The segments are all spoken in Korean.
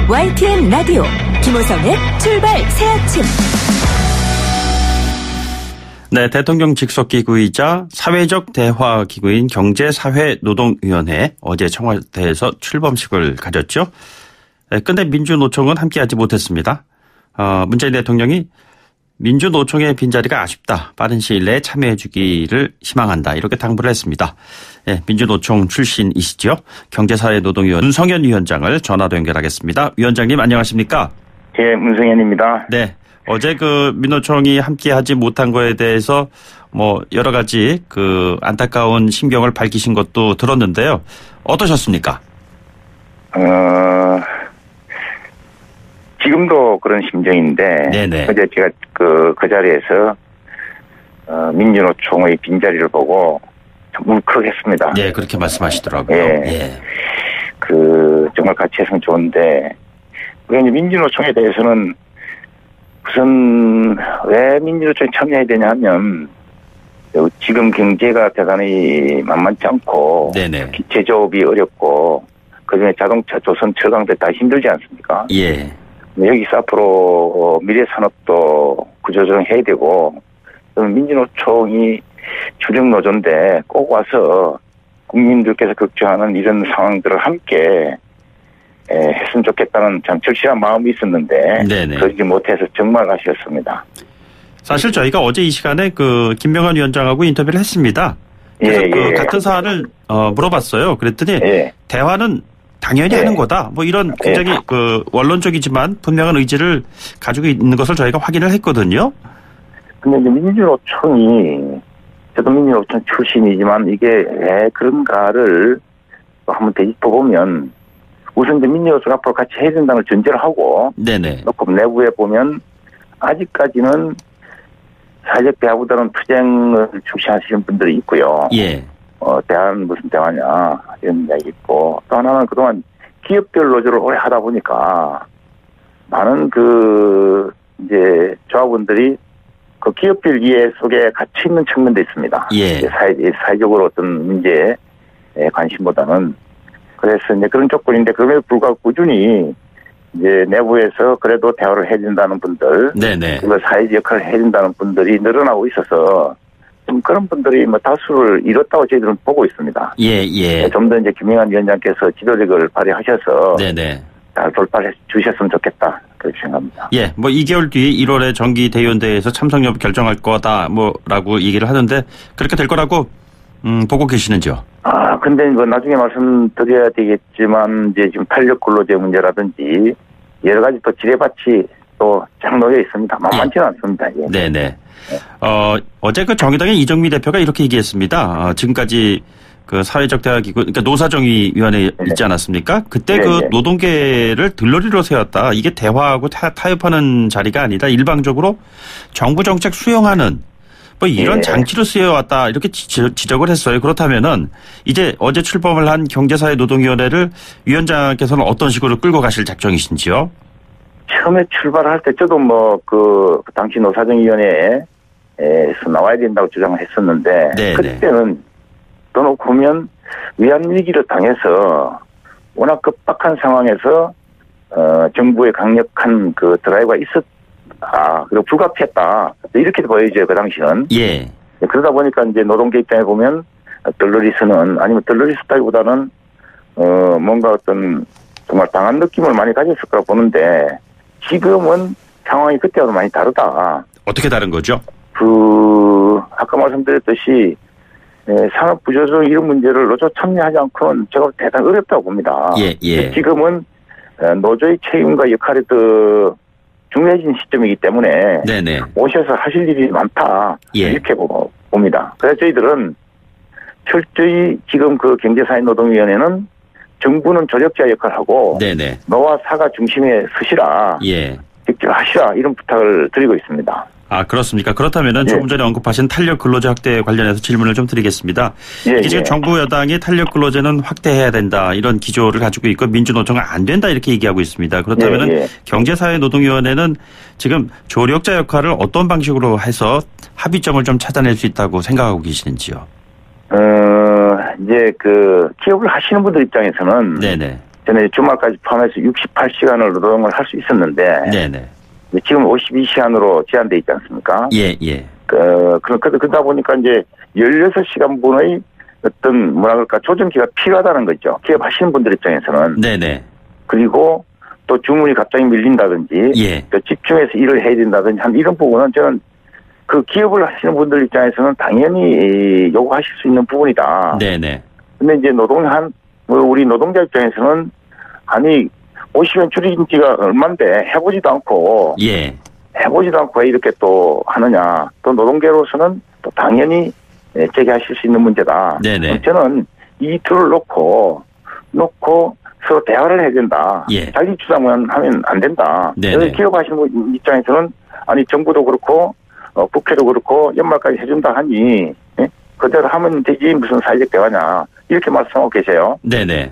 YTN 라디오 김호성의 출발 새 아침. 네, 대통령 직속기구이자 사회적 대화 기구인 경제사회노동위원회 어제 청와대에서 출범식을 가졌죠. 근데 민주노총은 함께하지 못했습니다. 문재인 대통령이 민주노총의 빈자리가 아쉽다. 빠른 시일 내에 참여해 주기를 희망한다. 이렇게 당부를 했습니다. 네, 민주노총 출신이시죠. 경제사회노동위원 문성현 위원장을 전화로 연결하겠습니다. 위원장님 안녕하십니까? 예, 문성현입니다. 네. 어제 민노총이 함께하지 못한 거에 대해서 여러 가지 안타까운 심경을 밝히신 것도 들었는데요. 어떠셨습니까? 지금도 그런 심정인데, 네네. 어제 제가 그 자리에서 민주노총의 빈자리를 보고 좀 울컥했습니다. 네, 그렇게 말씀하시더라고요. 예. 정말 같이 했으면 좋은데, 우리가 이제 민주노총에 대해서는 우선 왜 민주노총에 참여해야 되냐 하면, 지금 경제가 대단히 만만치 않고, 네네. 제조업이 어렵고, 그중에 자동차, 조선, 철강들 다 힘들지 않습니까? 예. 여기서 앞으로 미래 산업도 구조조정해야 되고, 민주노총이 주력 노조인데 꼭 와서 국민들께서 걱정하는 이런 상황들을 함께 했으면 좋겠다는 참 절실한 마음이 있었는데, 네네. 그러지 못해서 정말 아쉬웠습니다. 사실 저희가 어제 이 시간에 김병환 위원장하고 인터뷰를 했습니다. 그래서 예. 같은 사안을 물어봤어요. 그랬더니 대화는 당연히 하는 거다. 이런 굉장히 원론적이지만 분명한 의지를 가지고 있는 것을 저희가 확인을 했거든요. 근데 이제 민주노총이, 저도 민주노총 출신이지만 이게 왜 그런가를 한번 되짚어보면, 우선 이제 민주노총 앞으로 같이 해야 된다는 전제를 하고, 네네. 놓고 내부에 보면 아직까지는 사회적 대화보다는 투쟁을 중시하시는 분들이 있고요. 예. 대화는 무슨 대화냐 이런 이야기 있고, 또 하나는 그동안 기업별 노조를 오래 하다 보니까 많은 이제 조합원들이 그 기업별 이해 속에 갇혀 있는 측면도 있습니다. 예. 사회적으로 어떤 문제에 관심보다는. 그래서 이제 그런 조건인데, 그럼에도 불구하고 꾸준히 이제 내부에서 그래도 대화를 해야 된다는 분들, 네네. 그리고 사회적 역할을 해야 된다는 분들이 늘어나고 있어서 좀 그런 분들이 다수를 이뤘다고 저희들은 보고 있습니다. 예. 좀 더 이제 김영환 위원장께서 지도력을 발휘하셔서 네네. 잘 돌파해 주셨으면 좋겠다, 그렇게 생각합니다. 예, 2개월 뒤 1월에 정기 대의원대회에서 참석 여부 결정할 거다, 라고 얘기를 하는데 그렇게 될 거라고 보고 계시는지요? 근데 나중에 말씀드려야 되겠지만, 이제 지금 탄력 근로제 문제라든지 여러 가지 또 지뢰밭이 또 쫙 놓여 있습니다. 만만치는 않습니다. 예. 네네. 어제 정의당의 이정미 대표가 이렇게 얘기했습니다. 지금까지 사회적 대화기구, 그러니까 노사정의위원회 있지 않았습니까? 그때 노동계를 들러리로 세웠다. 이게 대화하고 타협하는 자리가 아니다. 일방적으로 정부 정책 수용하는 이런 장치로 쓰여왔다. 이렇게 지적을 했어요. 그렇다면은 이제 어제 출범을 한 경제사회노동위원회를 위원장께서는 어떤 식으로 끌고 가실 작정이신지요? 처음에 출발할 때 저도 당시 노사정위원회에서 나와야 된다고 주장을 했었는데, 그때는 또 놓고 보면 위안위기를 당해서 워낙 급박한 상황에서 정부의 강력한 드라이브가 그리고 불가피했다, 이렇게 보여져요, 그 당시는. 예. 그러다 보니까 이제 노동계 입장에 보면 덜러리서는, 아니면 덜러리서다기보다는 뭔가 정말 당한 느낌을 많이 가졌을 거라고 보는데, 지금은 상황이 그때와도 많이 다르다. 어떻게 다른 거죠? 아까 말씀드렸듯이 산업 부조정 이런 문제를 노조 참여하지 않고는 제가 대단히 어렵다고 봅니다. 예. 지금은 노조의 책임과 역할이 더 중요해진 시점이기 때문에 네네. 오셔서 하실 일이 많다, 이렇게 봅니다. 그래서 저희들은 철저히 지금 경제사회노동위원회는 정부는 조력자 역할을 하고, 네네. 노와 사가 중심에 서시라, 직접 하시라, 이런 부탁을 드리고 있습니다. 그렇습니까? 그렇다면은 조금 전에 언급하신 탄력 근로제 확대 관련해서 질문을 좀 드리겠습니다. 이게 지금 정부 여당이 탄력 근로제는 확대해야 된다, 이런 기조를 가지고 있고 민주노총은 안 된다, 이렇게 얘기하고 있습니다. 그렇다면은 경제사회노동위원회는 지금 조력자 역할을 어떤 방식으로 해서 합의점을 좀 찾아낼 수 있다고 생각하고 계시는지요? 이제 기업을 하시는 분들 입장에서는 네네. 전에 주말까지 포함해서 68시간을 노동을 할 수 있었는데 네네. 지금 52시간으로 제한돼 있지 않습니까? 예, 예. 그러다 보니까 이제 16시간분의 어떤 뭐라 그럴까 조정기가 필요하다는 거죠. 기업하시는 분들 입장에서는. 네네. 그리고 또 주문이 갑자기 밀린다든지 예. 또 집중해서 일을 해야 된다든지 한 이런 부분은 저는 그 기업을 하시는 분들 입장에서는 당연히 요구하실 수 있는 부분이다. 네네. 근데 이제 우리 노동자 입장에서는 아니 50원 줄인 지가 얼만데 해보지도 않고 예. 해보지도 않고 왜 이렇게 또 하느냐. 또 노동계로서는 또 당연히 제기하실 수 있는 문제다. 네네. 저는 이 둘을 놓고 서로 대화를 해야 된다. 예. 자기 주장만 하면 안 된다. 네네. 기업하시는 분 입장에서는 아니 정부도 그렇고 국회도 그렇고 연말까지 해준다 하니 그대로 하면 되지 무슨 사회적 대화냐 이렇게 말씀하고 계세요. 네네.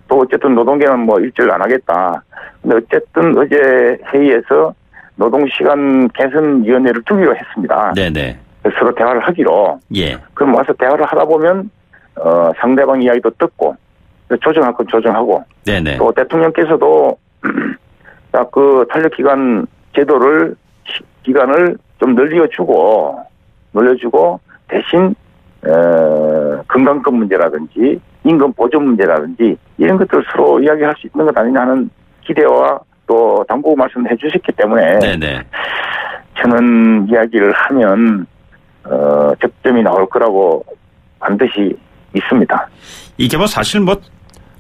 또 어쨌든 노동계는 뭐 일절 안 하겠다. 근데 어쨌든 어제 회의에서 노동시간 개선위원회를 두기로 했습니다. 네네. 서로 대화를 하기로. 예. 그럼 와서 대화를 하다 보면 상대방 이야기도 듣고 조정할 건 조정하고. 네네. 또 대통령께서도 그 탄력기간 제도를 기간을 좀 늘려주고 대신 건강급 문제라든지 임금 보존 문제라든지 이런 것들을 서로 이야기할 수 있는 것 아니냐 하는 기대와 또 당부 말씀을 해주셨기 때문에 네네. 저는 이야기를 하면 접점이 나올 거라고 반드시 믿습니다. 이게 뭐 사실 뭐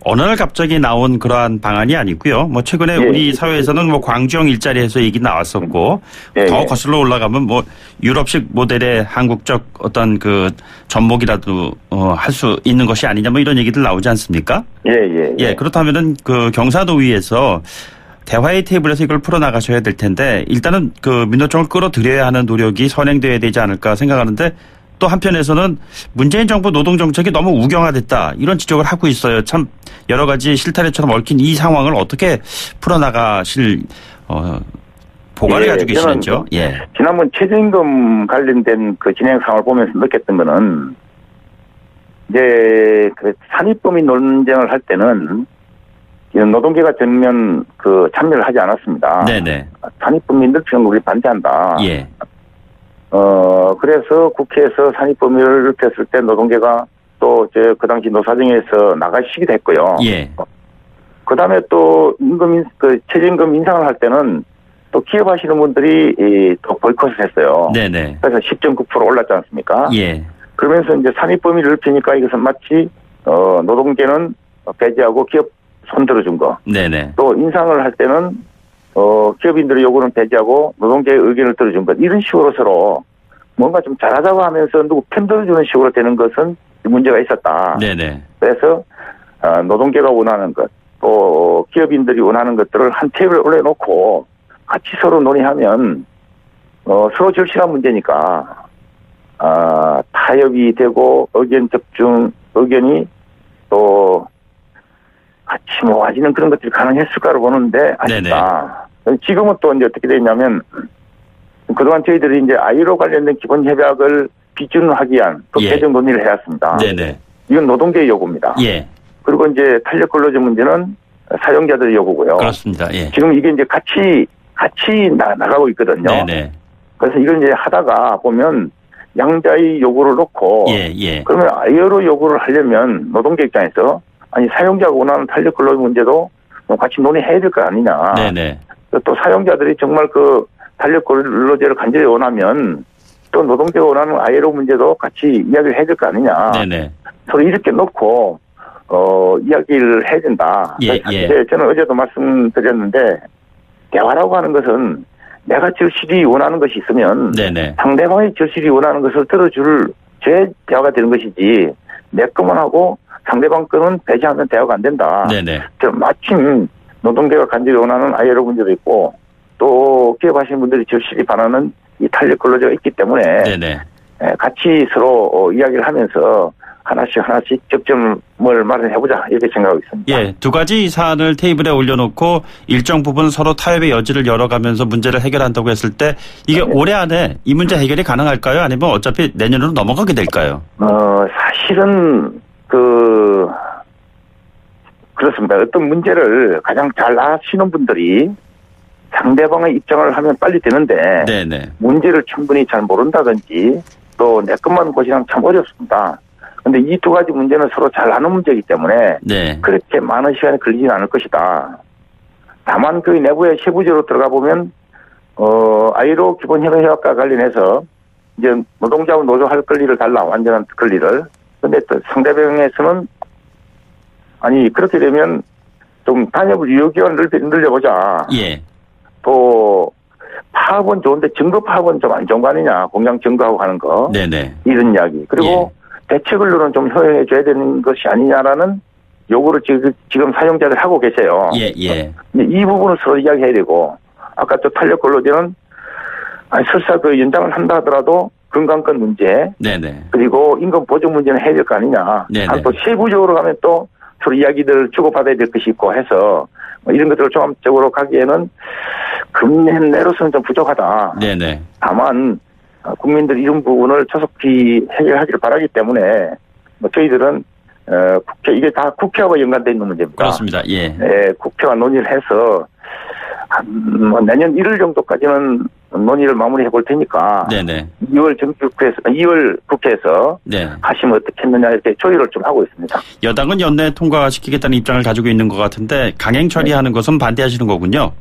어느 날 갑자기 나온 그러한 방안이 아니고요. 뭐 최근에 예. 우리 사회에서는 뭐 광주형 일자리에서 얘기 나왔었고 예. 더 거슬러 올라가면 뭐 유럽식 모델의 한국적 어떤 그 접목이라도 할 수 있는 것이 아니냐 뭐 이런 얘기들 나오지 않습니까? 예. 그렇다면은 그 경사도의회에서 대화의 테이블에서 이걸 풀어나가셔야 될 텐데 일단은 그 민노총을 끌어들여야 하는 노력이 선행돼야 되지 않을까 생각하는데 또 한편에서는 문재인 정부 노동정책이 너무 우경화됐다 이런 지적을 하고 있어요. 참 여러 가지 실타래처럼 얽힌 이 상황을 어떻게 풀어나가실 보관을 가지고 계시는지요? 예. 지난번 최저임금 관련된 그 진행 상황을 보면서 느꼈던 거는 이제 그 산입범위 논쟁을 할 때는 노동계가 전면 그 참여를 하지 않았습니다. 네네. 산입범위 넓히는 걸 우리 반대한다. 예. 그래서 국회에서 산입범위를 넓혔을 때 노동계가 또 그 당시 노사정에서 나가시기도 했고요. 예. 그 다음에 또 최저임금 인상을 할 때는 또 기업하시는 분들이 또 보이콧을 했어요. 네네. 그래서 10.9% 올랐지 않습니까? 예. 그러면서 이제 산입범위를 넓히니까 이것은 마치 노동계는 배제하고 기업 손들어준 거. 네네. 또 인상을 할 때는 기업인들의 요구는 배제하고 노동계의 의견을 들어준 것. 이런 식으로 서로 뭔가 좀 잘하자고 하면서 누구 편들어주는 식으로 되는 것은 문제가 있었다. 네네. 그래서 노동계가 원하는 것, 또 기업인들이 원하는 것들을 한 테이블에 올려놓고 같이 서로 논의하면 서로 절실한 문제니까 타협이 되고 의견 접중, 의견이 또 같이 모아지는 그런 것들이 가능했을까로 보는데 아쉽다. 지금은 또 이제 어떻게 되냐면 그동안 저희들이 이제 아이로 관련된 기본 협약을 기준하기 위한 그 예. 개정 논의를 해왔습니다. 네네. 이건 노동계의 요구입니다. 예. 그리고 이제 탄력 근로자 문제는 사용자들의 요구고요. 그렇습니다. 예. 지금 이게 이제 같이 나가고 있거든요. 네네. 그래서 이걸 이제 하다가 보면 양자의 요구를 놓고 예. 그러면 아이로 요구를 하려면 노동계 입장에서 아니 사용자가 원하는 탄력 근로 문제도 같이 논의해야 될 거 아니냐. 네네. 또 사용자들이 정말 그 탄력 근로제를 간절히 원하면 또 노동자가 원하는 ILO 문제도 같이 이야기를 해야 될 거 아니냐. 네네. 서로 이렇게 놓고 이야기를 해야 된다. 예. 저는 어제도 말씀드렸는데 대화라고 하는 것은 내가 절실히 원하는 것이 있으면 네네. 상대방이 절실히 원하는 것을 들어줄 제 대화가 되는 것이지 내 것만 하고 상대방 거는 배제하면 대화가 안 된다. 네네. 마침 노동계가 간절히 원하는 ILO 문제도 있고 또 기업하시는 분들이 절실히 바라는 이 탄력 근로제가 있기 때문에 네네. 같이 서로 이야기를 하면서 하나씩 접점을 마련해보자 이렇게 생각하고 있습니다. 예, 두 가지 사안을 테이블에 올려놓고 일정 부분 서로 타협의 여지를 열어가면서 문제를 해결한다고 했을 때 이게 올해 안에 이 문제 해결이 가능할까요? 아니면 어차피 내년으로 넘어가게 될까요? 사실은 그 그렇습니다. 어떤 문제를 가장 잘 아시는 분들이 상대방의 입장을 하면 빨리 되는데 네네. 문제를 충분히 잘 모른다든지 또 내 것만 보시면 참 어렵습니다. 근데 이 두 가지 문제는 서로 잘 아는 문제이기 때문에 네. 그렇게 많은 시간이 걸리지는 않을 것이다. 다만 그 내부에 세부적으로 들어가 보면 ILO 기본 협약과 관련해서 이제 노동자와 노조할 권리를 달라, 완전한 권리를. 근데 또 상대방에서는 아니 그렇게 되면 좀 단협을 유효기간을 늘려보자. 예. 또 파업은 좋은데 증거 파업은 좀 안 좋은 거 아니냐. 공장 증거하고 하는 거. 네네. 이런 이야기. 그리고 대체근로는 좀 허용해 줘야 되는 것이 아니냐라는 요구를 지금 사용자들 하고 계세요. 예, 예. 이 부분을 서로 이야기해야 되고, 아까 또 탄력 근로제는 설사 그 연장을 한다 하더라도 건강권 문제, 네네. 그리고 임금 보조 문제는 해야 될 거 아니냐. 네네. 또 세부적으로 가면 또 서로 이야기들을 주고받아야 될 것이 있고 해서 이런 것들을 종합적으로 가기에는 금년 내로서는 좀 부족하다. 네네. 다만 국민들 이런 부분을 조속히 해결하기를 바라기 때문에 저희들은 국회, 이게 다 국회하고 연관되어 있는 문제입니다. 그렇습니다. 예. 네, 국회와 논의를 해서 내년 1월 정도까지는 논의를 마무리해 볼 테니까 네네. 2월 국회에서 네. 하시면 어떻겠느냐 이렇게 조율을 좀 하고 있습니다. 여당은 연내 통과시키겠다는 입장을 가지고 있는 것 같은데 강행 처리하는 것은 반대하시는 거군요.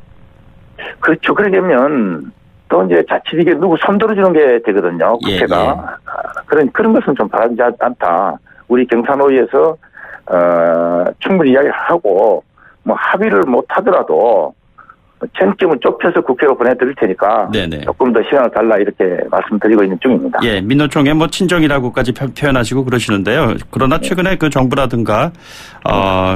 그렇죠. 그러려면 또 이제 자칫 이게 누구 손들어주는 게 되거든요. 국회가. 그런 것은 좀 바라지 않다. 우리 경산호위에서 충분히 이야기하고 뭐 합의를 못 하더라도 쟁점을 좁혀서 국회로 보내드릴 테니까 네네. 조금 더 시간을 달라 이렇게 말씀드리고 있는 중입니다. 예, 민노총에 뭐 친정이라고까지 표현하시고 그러시는데요. 그러나 최근에 그 정부라든가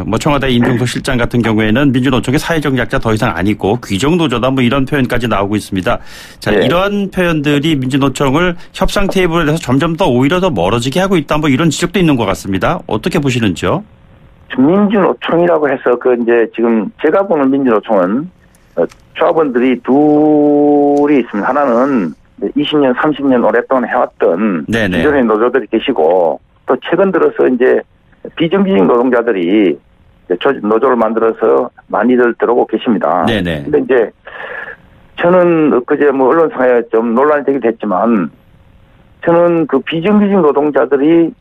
뭐 청와대 임종석 실장 같은 경우에는 민주노총의 사회적 약자 더 이상 아니고 귀정노조다 뭐 이런 표현까지 나오고 있습니다. 자, 네. 이러한 표현들이 민주노총을 협상 테이블에서 점점 더 오히려 더 멀어지게 하고 있다 뭐 이런 지적도 있는 것 같습니다. 어떻게 보시는지요? 민주노총이라고 해서 그 이제 지금 제가 보는 민주노총은 조합원들이 둘이 있습니다. 하나는 20년, 30년 오랫동안 해왔던 네네. 기존의 노조들이 계시고 또 최근 들어서 이제 비정규직 노동자들이 노조를 만들어서 많이들 들어오고 계십니다. 네네. 근데 이제 저는 엊그제 뭐 언론상에 좀 논란이 되기도 했지만 저는 그 비정규직 노동자들이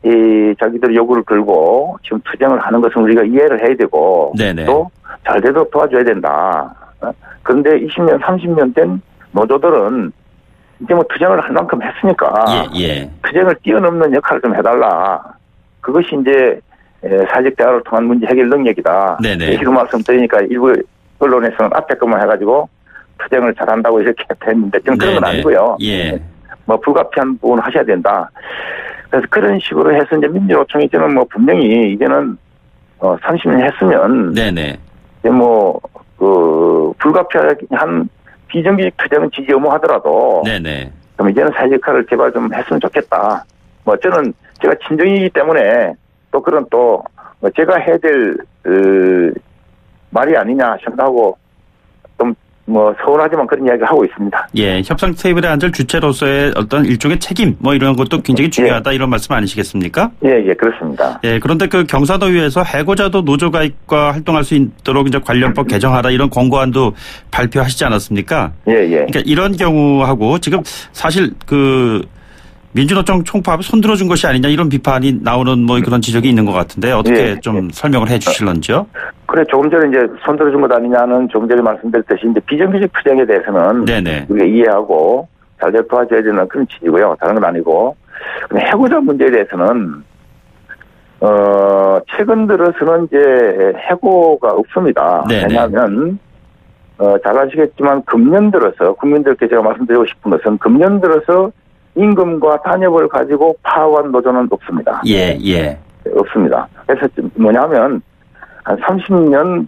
자기들 요구를 걸고 지금 투쟁을 하는 것은 우리가 이해를 해야 되고 네네. 또 잘 되도록 도와줘야 된다. 그런데 20년, 30년 된 노조들은 이제 뭐 투쟁을 할 만큼 했으니까 예. 투쟁을 뛰어넘는 역할을 좀 해달라. 그것이 이제 사회적 대화를 통한 문제 해결 능력이다. 네네. 이런 말씀 드리니까 일부 언론에서는 앞에 것만 해가지고 투쟁을 잘한다고 이렇게 했는데 저는 그런 건 아니고요. 예. 뭐 불가피한 부분을 하셔야 된다. 그래서 그런 식으로 해서 이제 민주노총이 저는 뭐 분명히 이제는 30년 했으면 네네. 이제 불가피한 비정규직 투쟁은 지지 의무하더라도 네네. 그럼 이제는 사회적 역할을 제발 좀 했으면 좋겠다. 뭐 저는 제가 친정이기 때문에 또 그런 또 제가 해야 될 말이 아니냐 생각하고 좀 뭐 서운하지만 그런 이야기를 하고 있습니다. 예, 협상 테이블에 앉을 주체로서의 어떤 일종의 책임 뭐 이런 것도 굉장히 중요하다 이런 말씀 아니시겠습니까? 예, 그렇습니다. 예, 그런데 그 경사도의회에서 해고자도 노조 가입과 활동할 수 있도록 이제 관련법 개정하라 이런 권고안도 발표하시지 않았습니까? 예. 그러니까 이런 경우하고 지금 사실 그 민주노총 총파업을 손들어준 것이 아니냐 이런 비판이 나오는 뭐 그런 지적이 있는 것 같은데 어떻게 좀 설명을 해 주실런지요? 그래, 조금 전에 이제 손들어준 것 아니냐는 조금 전에 말씀드렸듯이 이제 비정규직 투쟁에 대해서는 네네. 우리가 이해하고 잘 도와줘야 되는 그런 취지고요. 다른 건 아니고. 근데 해고자 문제에 대해서는 최근 들어서는 이제 해고가 없습니다. 네네. 왜냐하면 잘 아시겠지만 금년 들어서 국민들께 제가 말씀드리고 싶은 것은 금년 들어서 임금과 단협을 가지고 파업한 노조는 없습니다. 예. 없습니다. 그래서 뭐냐면 한 30년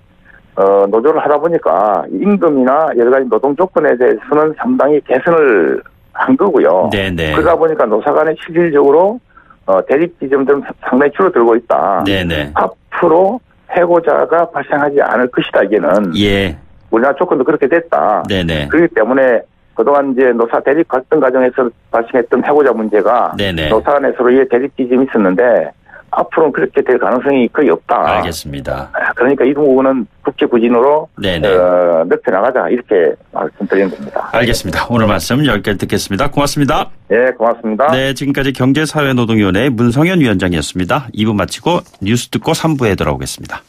노조를 하다 보니까 임금이나 여러 가지 노동 조건에 대해서는 상당히 개선을 한 거고요. 네네. 그러다 보니까 노사 간에 실질적으로 대립 지점들은 상당히 줄어들고 있다. 네네. 앞으로 해고자가 발생하지 않을 것이다. 이게는 예. 우리나라 조건도 그렇게 됐다. 네네. 그렇기 때문에 그동안 이제 노사 대립 갈등 과정에서 발생했던 해고자 문제가 네네. 노사 간에 서로의 대립 지점이 있었는데 앞으로는 그렇게 될 가능성이 거의 없다. 알겠습니다. 그러니까 이 부분은 국제 부진으로 넓혀나가자 이렇게 말씀드리는 겁니다. 알겠습니다. 오늘 말씀 여기까지 듣겠습니다. 고맙습니다. 네, 고맙습니다. 네, 지금까지 경제사회노동위원회 문성현 위원장이었습니다. 2부 마치고 뉴스 듣고 3부에 돌아오겠습니다.